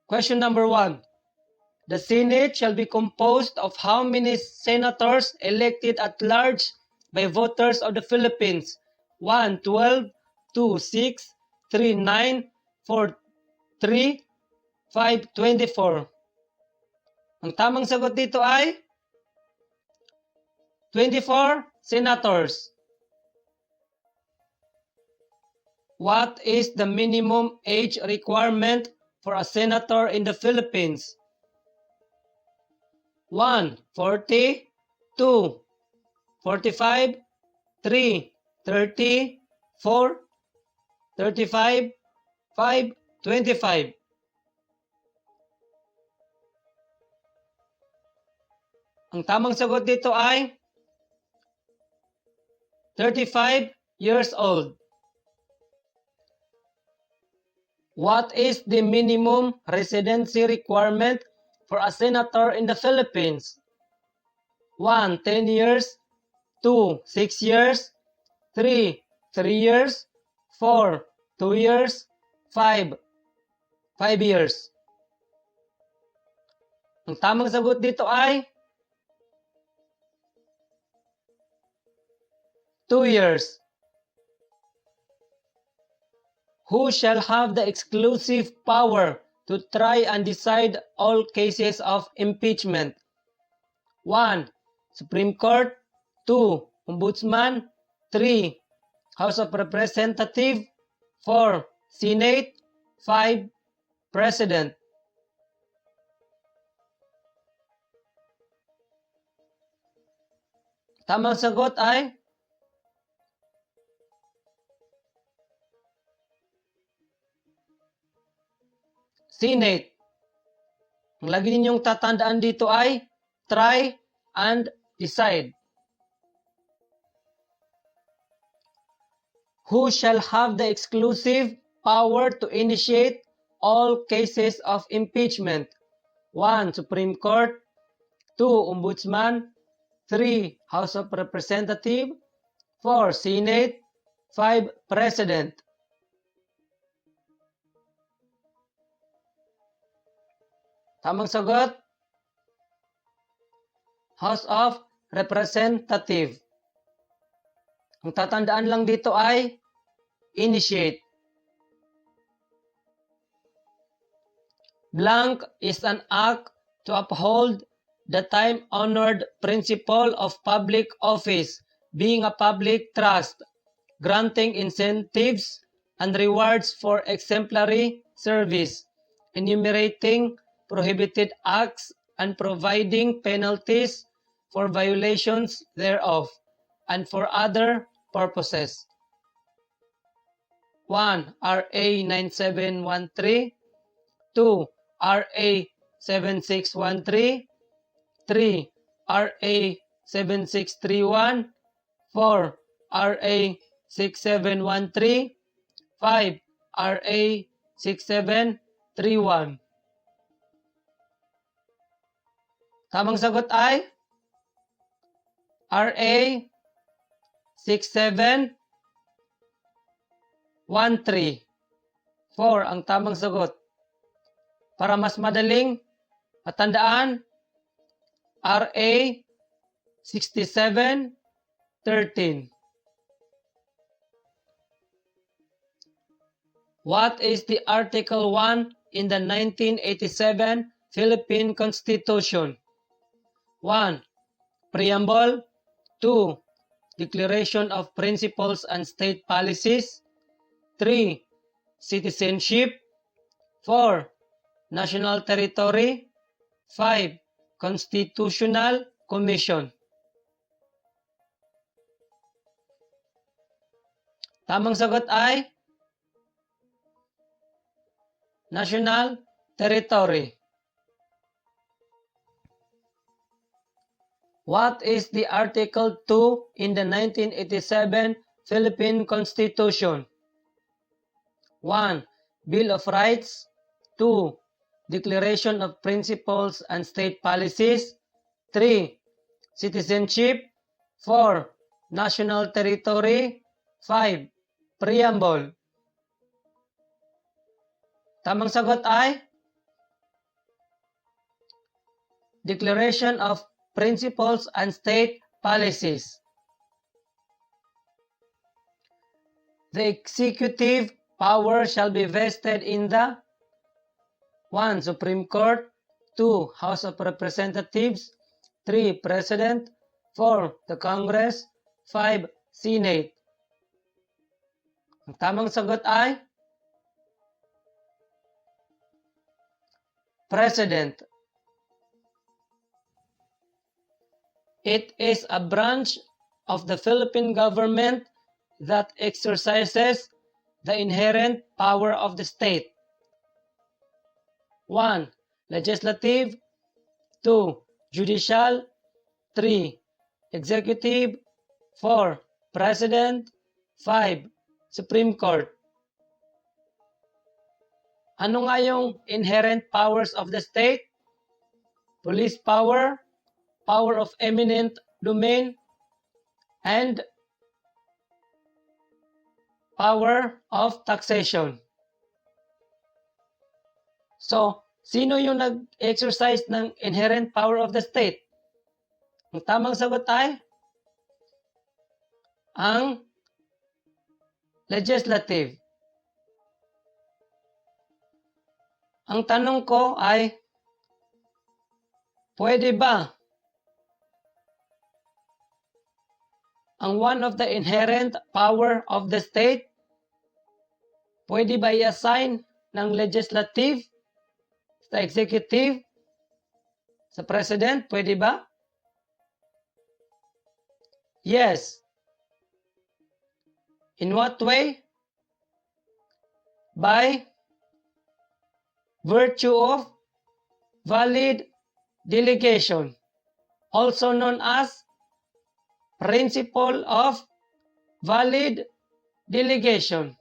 Question number 1. The Senate shall be composed of how many senators elected at large by voters of the Philippines? 1, 12, 2, 6, 3, 9, 4, 3, 5, 24. Ang tamang sagot dito ay 24 senators. What is the minimum age requirement for a senator in the Philippines? 1, 40, 2, 45, 3, 30, 4, 35, 5, 25. Ang tamang sagot dito ay 35 years old. What is the minimum residency requirement for a senator in the Philippines? 1, 10 years, 2, 6 years, 3, 3 years, 4, 2 years, 5, 5 years. Ang tamang sagot dito ay 2 years. Who shall have the exclusive power to try and decide all cases of impeachment? 1, Supreme Court, 2, Ombudsman, 3, House of Representatives, 4, Senate, 5, President. Tamang sagot ay Senate. Ang lagi ninyong tatandaan dito ay try and decide. Who shall have the exclusive power to initiate all cases of impeachment? 1, Supreme Court, 2, Ombudsman, 3, House of Representatives, 4, Senate, 5, President. Tamang sagot, House of Representatives. Ang tatandaan lang dito ay initiate. Blank is an act to uphold the time-honored principle of public office, being a public trust, granting incentives and rewards for exemplary service, enumerating prohibited acts and providing penalties for violations thereof, and for other purposes. 1, RA 9713, 2, RA 7613, 3, RA 7631, 4, RA 6713, 5, RA 6731. Tamang sagot ay RA 6713. 4 ang tamang sagot. Para mas madaling matandaan, RA 6713. What is the Article 1 in the 1987 Philippine Constitution? 1, Preamble, 2, Declaration of Principles and State Policies, 3, Citizenship, 4, National Territory, 5, Constitutional Commission. Tamang sagot ay National Territory. What is the Article 2 in the 1987 Philippine Constitution? 1, Bill of Rights, 2, Declaration of Principles and State Policies, 3, Citizenship, 4, National Territory, 5, Preamble. Tamang sagot ay declaration of principles and state policies. The executive power shall be vested in the 1. Supreme Court, 2. House of Representatives, 3. President, 4. The Congress, 5. Senate. Ang tamang sagot ay President. It is a branch of the Philippine government that exercises the inherent power of the state. 1. Legislative, 2. Judicial, 3. Executive, 4. President, 5. Supreme Court. Ano nga yung inherent powers of the state? Police power, power of eminent domain, and power of taxation. So, sino yung nag-exercise ng inherent power of the state? Ang tamang sagot ay ang legislative. Ang tanong ko ay, pwede ba ang one of the inherent power of the state, pwede ba i-assign ng legislative sa executive, sa president? Pwede ba? Yes. In what way? By virtue of valid delegation, also known as principle of valid delegation.